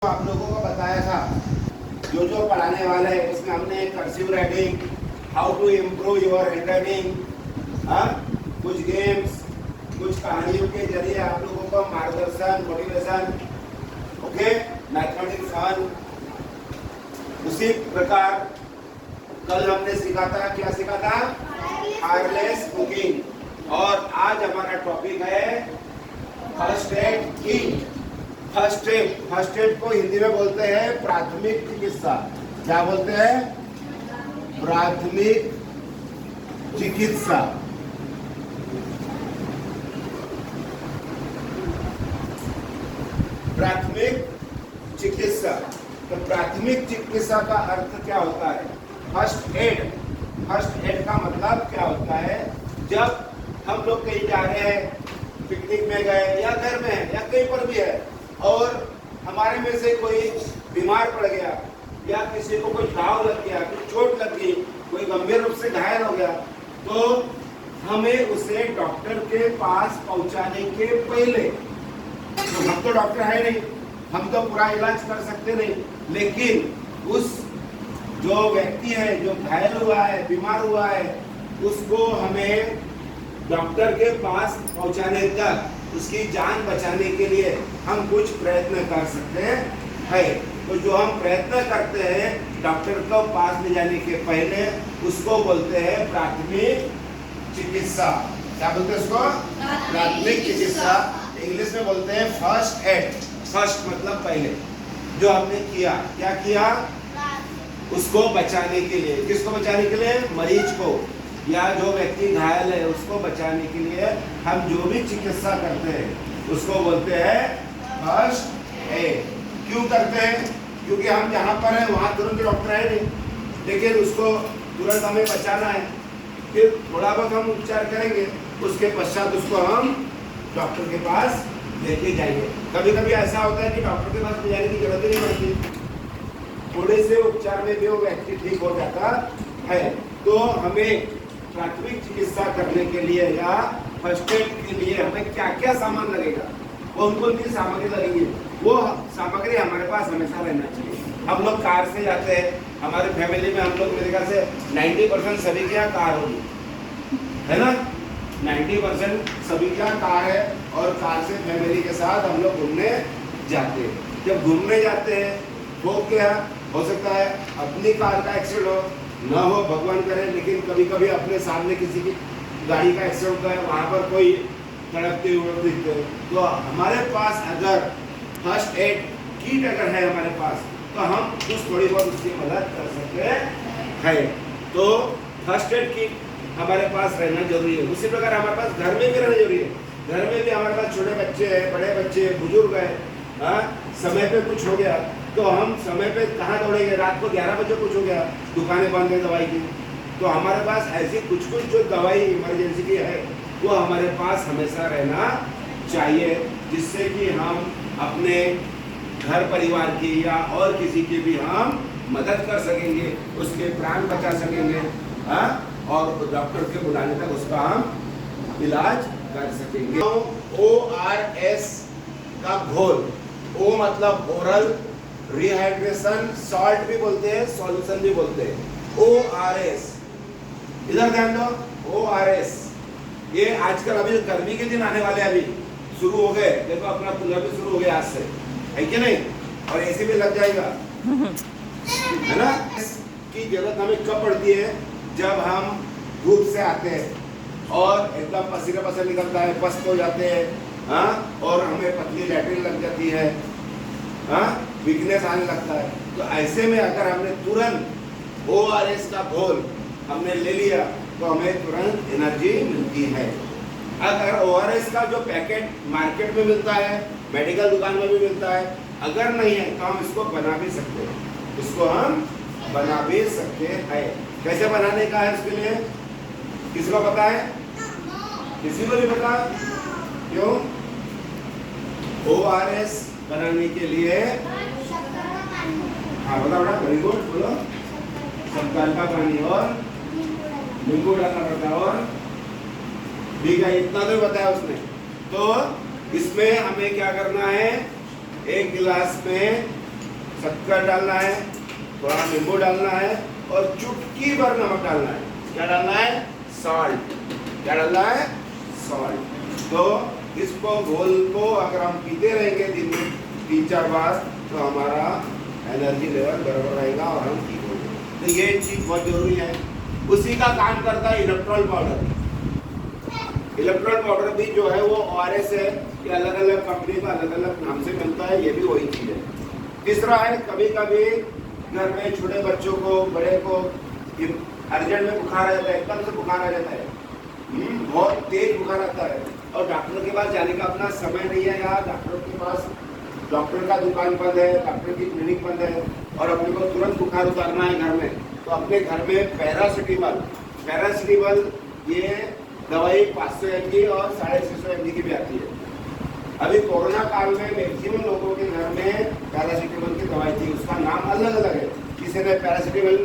आप लोगों को बताया था जो पढ़ाने वाला है उसमें हमने cursive writing, how to improve your handwriting, कुछ गेम्स, कुछ कहानियों के जरिए आप लोगों को मार्गदर्शन, मोटिवेशन, ओके, मैथमेटिक्स फन। उसी प्रकार कल हमने सीखा था, क्या सीखा था? Fireless cooking. और आज हमारा टॉपिक है first aid kit. First aid को हिंदी में बोलते हैं प्राथमिक चिकित्सा। क्या बोलते हैं? प्राथमिक चिकित्सा। प्राथमिक चिकित्सा। तो प्राथमिक चिकित्सा का अर्थ क्या होता है? First aid. फर्स्ट एड का मतलब क्या होता है? जब हम लोग कहीं जा रहे हैं, पिकनिक में गए या घर में है या कहीं पर भी है, और हमारे में से कोई बीमार पड़ गया या किसी को कोई घाव लग गया, कोई चोट लग गई, कोई गंभीर रूप से घायल हो गया, तो हमें उसे डॉक्टर के पास पहुंचाने के पहले, तो हम तो डॉक्टर है नहीं, हम तो पूरा इलाज कर सकते नहीं, लेकिन उस जो व्यक्ति है जो घायल हुआ है, बीमार हुआ है, उसको हमें डॉक्टर के पास पहुंचाने तक, उसकी जान बचाने के लिए हम कुछ प्रयत्न कर सकते हैं। तो जो हम प्रयत्न करते हैं डॉक्टर को पास ले जाने के पहले, उसको बोलते हैं प्राथमिक चिकित्सा। क्या बोलते हैं उसको? प्राथमिक चिकित्सा। इंग्लिश में बोलते हैं फर्स्ट एड। फर्स्ट मतलब पहले। जो हमने किया, क्या किया? उसको बचाने के लिए। किसको बचाने के लिए? मरीज को या जो व्यक्ति घायल है उसको बचाने के लिए हम जो भी चिकित्सा करते हैं उसको बोलते हैं फर्स्ट एड। क्यों करते हैं? क्योंकि हम जहाँ पर हैं वहाँ तुरंत डॉक्टर है नहीं, लेकिन उसको तुरंत हमें बचाना है। फिर थोड़ा बहुत हम उपचार करेंगे, उसके पश्चात उसको हम डॉक्टर के पास लेके जाएंगे। कभी कभी ऐसा होता है कि डॉक्टर के पास ले जाने की जरूरत ही नहीं पड़ती, थोड़े से उपचार में भी वो व्यक्ति ठीक हो जाता है। तो हमें प्राथमिक चिकित्सा करने के लिए या फर्स्ट एड के लिए हमें क्या क्या सामान लगेगा, कौन कौन सी सामग्री लगेगी, वो सामग्री हमारे पास हमेशा रहना चाहिए। हम लोग कार से जाते हैं, हमारे फैमिली में हम लोग मेरे ख्याल से 90% सभी के यहाँ कार होगी, है ना? 90% सभी के यहाँ कार है, और कार से फैमिली के साथ हम लोग घूमने जाते हैं। जब घूमने जाते हैं वो क्या हो सकता है? अपनी कार का एक्सीडेंट हो, ना हो भगवान करे, लेकिन कभी कभी अपने सामने किसी की गाड़ी का एक्सीडेंट होता है, वहाँ पर कोई तड़पते हुए दिखते हैं, तो हमारे पास अगर फर्स्ट एड किट अगर है हमारे पास, तो हम कुछ थोड़ी बहुत उसकी मदद कर सकते हैं। तो फर्स्ट एड किट हमारे पास रहना जरूरी है। उसी प्रकार हमारे पास घर में भी रहना जरूरी है। घर में भी हमारे पास छोटे बच्चे हैं, बड़े बच्चे, बुजुर्ग है, समय पे कुछ हो गया तो हम समय पे कहाँ दौड़ेंगे? रात को 11 बजे कुछ हो गया, दुकानें बंद है दवाई की, तो हमारे पास ऐसी कुछ जो दवाई इमरजेंसी की है वो हमारे पास हमेशा रहना चाहिए, जिससे कि हम अपने घर परिवार की या और किसी की भी हम मदद कर सकेंगे, उसके प्राण बचा सकेंगे, और डॉक्टर के बुलाने तक उसका हम इलाज कर सकेंगे। ORS का घोल, O मतलब ओरल रिहाइड्रेशन सॉल्ट भी बोलते हैं, सॉल्यूशन भी बोलते हैं। ORS, इधर ध्यान दो। ORS ये आजकल अभी गर्मी के दिन आने वाले अभी शुरू हो गए, देखो अपना कूलर भी शुरू हो गया आज से, है कि नहीं? और एसी भी लग जाएगा, है ना? इसकी जरूरत हमें कब पड़ती है? जब हम धूप से आते हैं और एकदम पसीना पसीना निकलता है, पस्त हो जाते हैं, और हमें पतली लैट्रिन लग जाती है, वीकनेस आने लगता है, तो ऐसे में अगर हमने तुरंत ORS का घोल हमने ले लिया तो हमें तुरंत एनर्जी मिलती है। अगर ORS का जो पैकेट मार्केट में मिलता है, मेडिकल दुकान में भी मिलता है, अगर नहीं है तो हम इसको बना भी सकते हैं। इसको हम बना भी सकते हैं। कैसे बनाने का है इसके लिए किसी को पता है? किसी को नहीं पता? क्यों? ORS बनाने के लिए, हाँ बताओ बेटा, वेरी गुड, बोलो। शक्कर का पानी और नींबू डालना पड़ता है, और ठीक है, इतना तो बताया उसने। तो इसमें हमें क्या करना है? एक गिलास में शक्कर डालना है, थोड़ा नींबू डालना है और चुटकी भर नमक डालना है। क्या डालना है? सॉल्ट। क्या डालना है? सॉल्ट। तो इसको घोल को अगर हम पीते रहेंगे दिन में 3-4 बार तो हमारा एनर्जी लेवल बराबर रहेगा और हम ठीक होंगे। तो ये चीज़ बहुत जरूरी है। उसी का काम करता है इलेक्ट्रॉल पाउडर। इलेक्ट्रॉल पाउडर भी जो है वो ORS है, ये अलग अलग कंपनी का अलग अलग नाम से मिलता है, ये भी वही चीज़ है। तीसरा है, कभी कभी घर में छोटे बच्चों को, बड़े को अर्जेंट में बुखार आ जाता है, एकदम से बुखार आ जाता है, बहुत तेज बुखार आता है और डॉक्टर के पास जाने का अपना समय नहीं है, या डॉक्टर के पास डॉक्टर का दुकान बंद है, डॉक्टर की क्लिनिक बंद है और अपने को तुरंत बुखार उतारना है घर में, तो अपने घर में पैरासिटामोल ये दवाई 500 mg और 650 mg की भी आती है। अभी कोरोना काल में मैक्सिमम लोगों के घर में पैरासिटामोल की दवाई थी, उसका नाम अलग अलग है। किसी ने पैरासिटामोल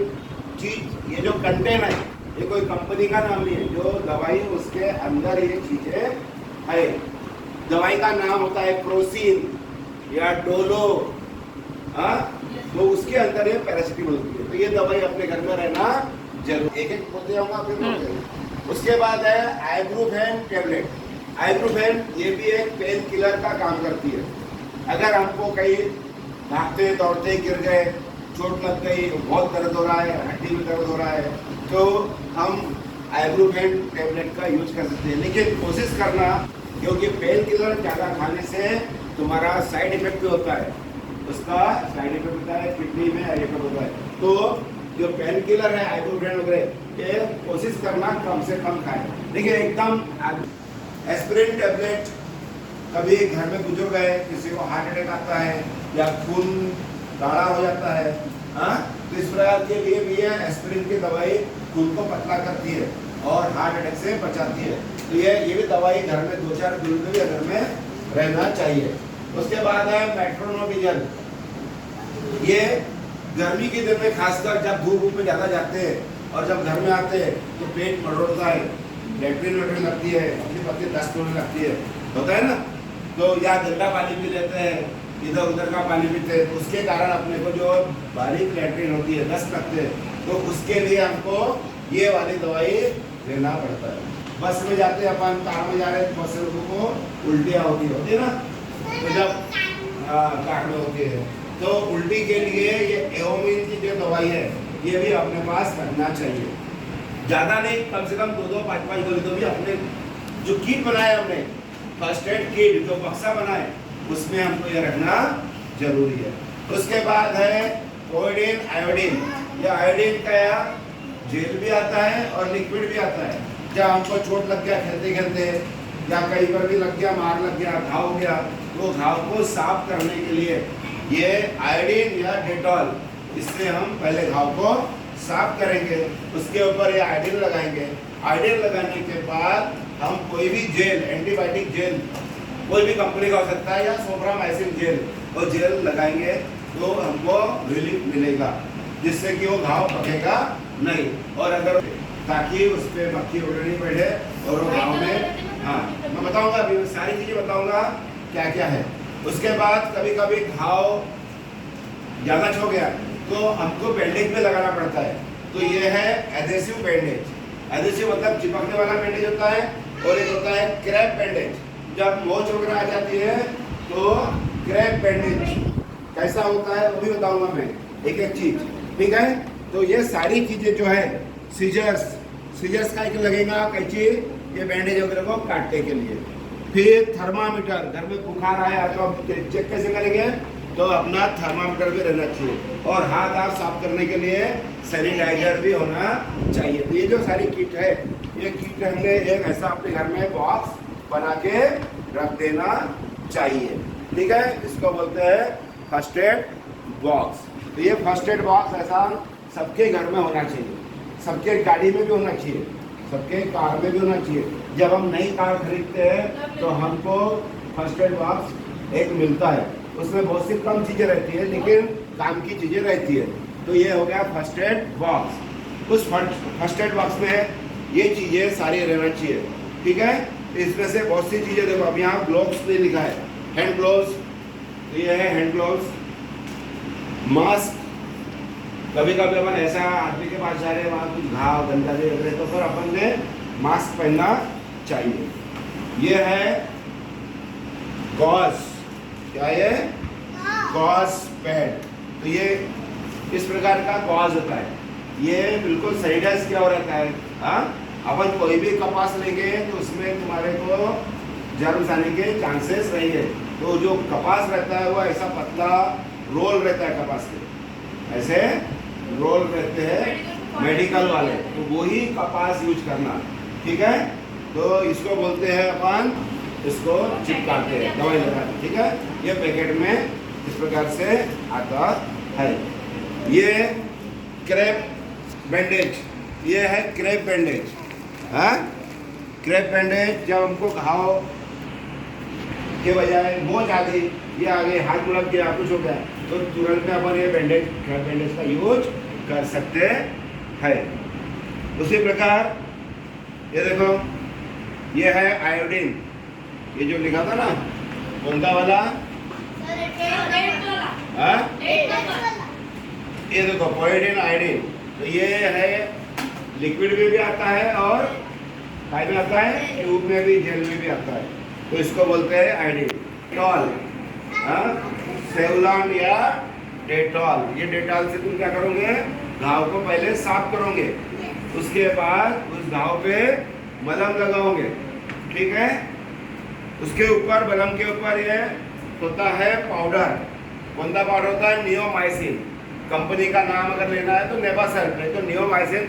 चीज, ये जो कंटेन है ये कोई कंपनी का नाम नहीं है, जो दवाई उसके अंदर ये चीजें है, दवाई का नाम होता है क्रोसिन या डोलो, हाँ, तो उसके अंदर ये पैरासिटामोल होती है। तो ये दवाई अपने घर में रहना जरूर। एक एक बोलते जाऊंगा फिर। उसके बाद है आइब्रूफेन टेबलेट। आइब्रूफेन ये भी एक पेन किलर का काम करती है। अगर हमको कहीं भागते दौड़ते गिर गए, चोट लग गई, बहुत दर्द हो रहा है, हड्डी में दर्द हो रहा है, तो हम आइब्रूफेन टेबलेट का यूज कर सकते हैं। लेकिन कोशिश करना, क्योंकि पेन किलर ज़्यादा खाने से तुम्हारा साइड इफेक्ट भी होता है, उसका साइड इफेक्ट होता है, किडनी में इफेक्ट होता है। तो जो पेन किलर है आइब्रूफेन वगैरह, ये कोशिश करना कम से कम खाए। लेकिन एकदम एस्पिरिन टेबलेट, कभी घर में बुजुर्ग है, किसी को हार्ट अटैक आता है या खून गाढ़ा हो जाता है, हाँ, तो इस प्रकार के लिए भी ये एस्पिरिन की दवाई खून को पतला करती है और हार्ट अटैक से बचाती है। तो ये भी दवाई घर में 2-4 दिन में भी घर में रहना चाहिए। उसके बाद है मेट्रोनोडिजल। ये गर्मी के दिन में खासकर जब धूप में ज़्यादा जाते हैं और जब घर में आते हैं तो पेट मरोड़ता है, लैट्रिन लगती है, अपनी पत्नी दस्त होने लगती है, होता है ना, तो या गंदा पानी पी लेते हैं, इधर उधर का पानी पीते हैं, उसके कारण अपने को जो बारीक लैट्रिन होती है, दस्त लगते हैं, तो उसके लिए हमको ये वाली दवाई लेना पड़ता है। बस में जाते हैं अपन, कार में जा रहे हैं, बहुत से लोगों को उल्टियाँ होती है ना, तो जब कार में होती है तो उल्टी के लिए ये एओमिन की जो दवाई है ये भी अपने पास रखना चाहिए। ज़्यादा नहीं, कम से कम 2-2, 5-5 गोली तो भी अपने जो किट बनाए हमने, फर्स्ट एड किट जो बक्सा बनाए, उसमें हमको ये रखना जरूरी है। उसके बाद है कोएडिन आयोडीन। ये आयोडीन का जेल भी आता है और लिक्विड भी आता है। जब हमको चोट लग गया खेलते खेलते या कहीं पर भी लग गया, मार लग गया, घाव हो गया, तो घाव को साफ करने के लिए ये आयोडीन या डेटॉल, इससे हम पहले घाव को साफ करेंगे, उसके ऊपर ये आयोडीन लगाएंगे। आयोडीन लगाने के बाद हम कोई भी जेल, एंटीबायोटिक जेल, कोई भी कंपनी का हो सकता है, या सोफ्रामाइसिन जेल, वो जेल लगाएंगे तो हमको रिलीफ मिलेगा, जिससे कि वो घाव पकेगा नहीं, और अगर ताकि उस पर मक्खी वगैरह नहीं बैठे और वो घाव में, हाँ मैं बताऊंगा, अभी सारी चीज़ें बताऊंगा क्या क्या है। उसके बाद कभी कभी घाव ज़्यादा हो गया तो हमको बैंडेज में लगाना पड़ता है। तो ये है एडेसिव बैंडेज। एडेसिव मतलब चिपकने वाला बैंडेज होता है, और एक होता है क्रैप बैंडेज। जब मोच वगैरह आ जाती है तो क्रैप बैंडेज कैसा होता है वो भी बताऊंगा मैं, एक एक चीज, ठीक है। तो ये सारी चीजें जो है, सीजर्स का एक लगेगा कैंची, ये बैंडेज वगैरह को काटने के लिए। फिर थर्मामीटर, घर में बुखार आया तो हम चेक कैसे करेंगे, तो अपना थर्मामीटर भी रहना चाहिए, और हाथ साफ करने के लिए सैनिटाइजर भी होना चाहिए। तो ये जो सारी किट है, ये किट हमने एक ऐसा अपने घर में बॉक्स बना के रख देना चाहिए, ठीक है। इसको बोलते हैं फर्स्ट एड बॉक्स। तो ये फर्स्ट एड बॉक्स ऐसा सबके घर में होना चाहिए, सबके गाड़ी में भी होना चाहिए, सबके कार में भी होना चाहिए। जब हम नई कार खरीदते हैं तो हमको फर्स्ट एड बॉक्स एक मिलता है, उसमें बहुत सी कम चीज़ें रहती है लेकिन काम की चीज़ें रहती है। तो ये हो गया फर्स्ट एड बॉक्स। उस फर्स्ट एड बॉक्स में ये चीज़ें सारी रहना चाहिए, ठीक है। इसमें से बहुत सी चीज़ें देखो, अब यहाँ ग्लोव्स भी लिखा है, हैंड ग्लोव्स, तो ये है हैंड ग्लोव्स, मास्क, कभी कभी अपन ऐसा आदमी के पास जा रहे हैं, वहाँ कुछ घाव गंदा लग रहे तो फिर अपन ने मास्क पहनना चाहिए। ये है गॉज, क्या ये गॉज पैड। तो ये इस प्रकार का गॉज होता है, ये बिल्कुल सैनिटाइज किया हुआ रहता है। हाँ, अपन कोई भी कपास लेंगे तो उसमें तुम्हारे को जर्म्स आने के चांसेस रहेंगे। तो जो कपास रहता है वो ऐसा पतला रोल रहता है, कपास के ऐसे रोल रहते हैं मेडिकल वाले, तो वही कपास यूज करना, ठीक है। तो इसको बोलते हैं अपन, इसको चिपकाते हैं, दवाई लगाते, ठीक है। ये पैकेट में इस प्रकार से आता है। ये क्रेप बैंडेज, ये है क्रेप बैंडेज। हाँ, क्रेप बैंडेज जब हमको घाव के बजाय मोच आ गई, ये आ गई, हाथ मुड़क गया, कुछ हो गया, तो तुरंत में अपन ये बैंडेज, क्रेप बैंडेज का यूज कर सकते हैं। उसी प्रकार ये देखो, ये है आयोडीन, ये जो लिखा था ना, कौन सा वाला? हाँ, ये देखो पोएडिन आयोडीन। तो ये है लिक्विड में भी आता है और काय में आता है, ट्यूब में भी, जेल में भी आता है। तो इसको बोलते हैं आयोडीन। डेटॉल, सेवलॉन या डेटॉल। ये डेटॉल से तुम क्या करोगे, घाव को पहले साफ करोगे, उसके बाद उस घाव पे मलहम लगाओगे, ठीक है। उसके ऊपर, मलहम के ऊपर ये होता है पाउडर। कौन सा पाउडर होता है? नियोमाइसिन। कंपनी का नाम अगर लेना है तो नेबासल्फ, नहीं तो नियोमाइसिन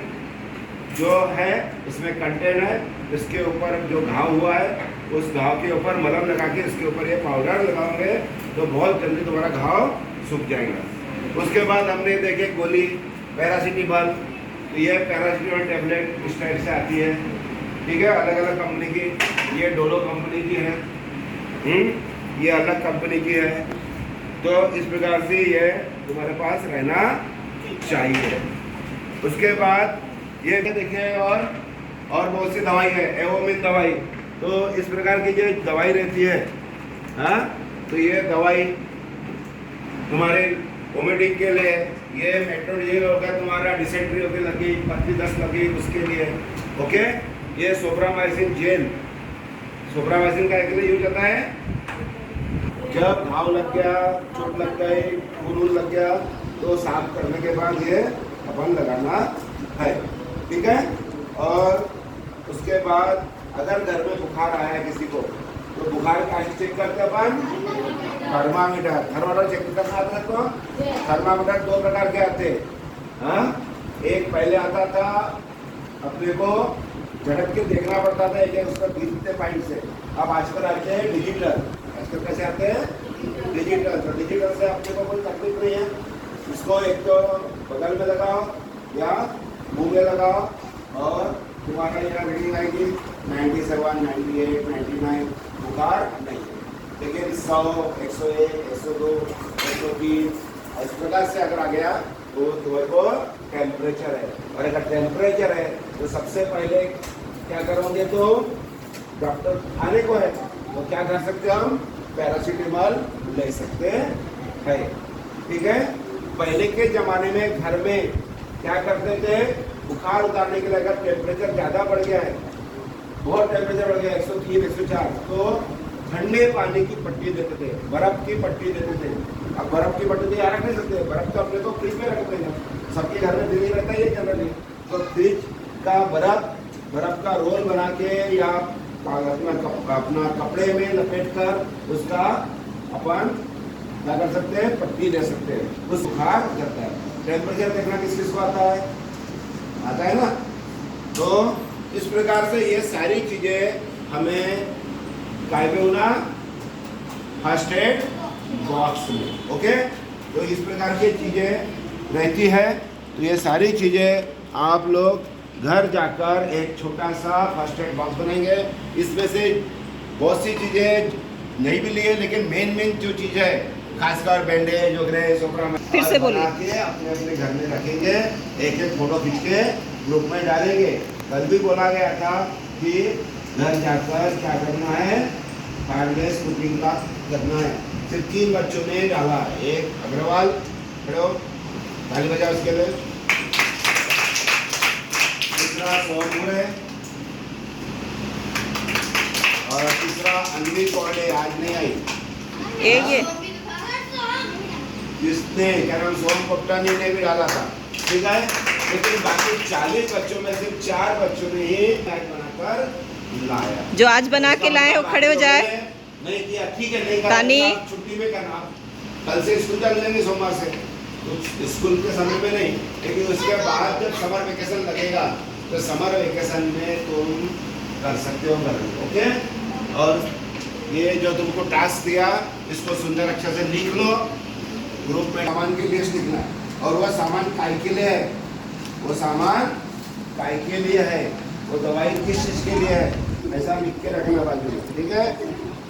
जो है इसमें कंटेन है। इसके ऊपर जो घाव हुआ है उस घाव के ऊपर मलहम लगा के इसके ऊपर ये पाउडर लगाओगे तो बहुत जल्दी तुम्हारा घाव सूख जाएगा। उसके बाद हमने देखे गोली पैरासीटामोल, तो ये पैरासीटामोल टेबलेट इस टाइप से आती है, ठीक है, अलग अलग कंपनी की। ये डोलो कंपनी की है, ये अलग कंपनी की है। तो इस प्रकार से ये तुम्हारे पास रहना चाहिए। उसके बाद ये देखिए और बहुत सी दवाई है, एवोमिन दवाई। तो इस प्रकार की जो दवाई रहती है, हाँ, तो ये दवाई तुम्हारे वोमिटिंग के लिए, ये मेट्रोनिल होगा तुम्हारा, डिसेंट्री होगी लगी, पत्नी 10 लगी उसके लिए, ओके। ये सोप्रामाइसिन जेल, सोप्रामाइसिन का एक यूज होता है जब घाव लग गया, चोट लग गई, खून लग गया, तो साफ करने के बाद ये अपन लगाना है, ठीक है। और उसके बाद अगर घर में बुखार आया है किसी को, तो बुखार का चेक करते अपन, थर्मामीटर। थर्मामीटर चेक करना आता है तो थर्मामीटर 2 प्रकार के आते हैं। हाँ, एक पहले आता था अपने को झटक के देखना पड़ता था, एक उसका दिखते पाइप से। अब आजकल आते हैं डिजिटल। आजकल कैसे आते हैं? डिजिटल। तो डिजिटल से अपने को कोई तकलीफ नहीं है। इसको एक तो बगल में लगाओ या मुंह में लगाओ और तुम्हारा यहाँ रीडिंग आएगी 97, 98, 99, बुखार नहीं है। लेकिन 100, 101, 102, 103 इस प्रकार से अगर आ गया तो तुम्हारे को टेम्परेचर है। और अगर टेम्परेचर है तो सबसे पहले क्या करोगे, तो डॉक्टर आने को है तो क्या कर सकते हो हम, पैरासीटामोल ले सकते हैं, ठीक है। पहले के ज़माने में घर में क्या करते थे, बुखार उतारने के लिए अगर टेम्परेचर ज़्यादा बढ़ गया है, बहुत टेम्परेचर बढ़ गया 103, 104, तो ठंडे पानी की पट्टी देते थे, बर्फ़ की पट्टी देते थे। अब बर्फ़ की पट्टी तो यहाँ रख नहीं सकते, बर्फ़ तो अपने को फ्रिज में रखते हैं, सबके घर में फ्रिज रहता है ये जनरली। तो फ्रिज का बर्फ़ का रोल बना के या अपना कपड़े में लपेट कर उसका अपन क्या कर सकते हैं, पट्टी दे सकते हैं, उस बुखार करता है। टेम्परेचर देखना किस किस को आता है ना। तो इस प्रकार से ये सारी चीज़ें हमें काय पे होना, फर्स्ट एड बॉक्स में, ओके। तो इस प्रकार की चीज़ें रहती है। तो ये सारी चीज़ें आप लोग घर जाकर एक छोटा सा फर्स्ट एड बॉक्स बनाएंगे। इसमें से बहुत सी चीज़ें नहीं भी लिए, लेकिन मेन जो चीज़ है खासकर बैंडेज वगैरह सोपरा में फिर से बना के अपने अपने घर में रखेंगे, एक एक फोटो खींच के ग्रुप में डालेंगे। कल भी बोला गया था कि घर जाकर क्या करना है, फायरलेस कुकिंग का करना है। सिर्फ 3 बच्चों ने डाला, एक अग्रवाल, खड़े हो, ताली बजाओ इसके लिए। दूसरा सोमपुर है और तीसरा अन्वी कौन है, आज नहीं आई ये जिसने क्या नाम सोम कप्तानी ने भी डाला था, ठीक है। लेकिन बाकी 40 बच्चों में सिर्फ 4 बच्चों ने ही मैच बनाकर लाया। जो आज बना के लाए हो खड़े हो जाए। नहीं किया, ठीक है, नहीं करा, तानी। छुट्टी में करना, कल से स्कूल चल लेंगे सोमवार से, तो स्कूल के समय में नहीं, लेकिन उसके बाद जब समर वेकेशन लगेगा तो समर वेकेशन में तुम कर सकते हो, कर ओके। और ये जो तुमको टास्क दिया इसको सुंदर अक्षर से लिख लो, ग्रुप में सामान की लिस्ट लिखना है। और वह सामान काय के लिए है, वो सामान काय के लिए है, वो दवाई किस चीज के लिए है, ऐसा लिख के रखना बाजू में, ठीक है,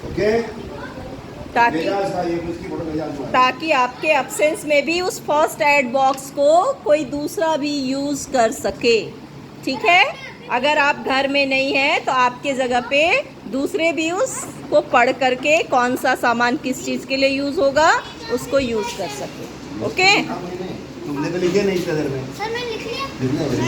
ओके। ताकि भेजा इसका, ये उसकी फोटो भेजा दूंगा। ताकि आपके एब्सेंस में भी उस फर्स्ट एड बॉक्स को कोई दूसरा भी यूज़ कर सके, ठीक है। अगर आप घर में नहीं हैं तो आपके जगह पे दूसरे भी उसको पढ़ करके कौन सा सामान किस चीज़ के लिए यूज़ होगा उसको यूज़ कर सके, ओके। तुमने तो लिखे नहीं इस कदर में। सर मैंने लिख लिया।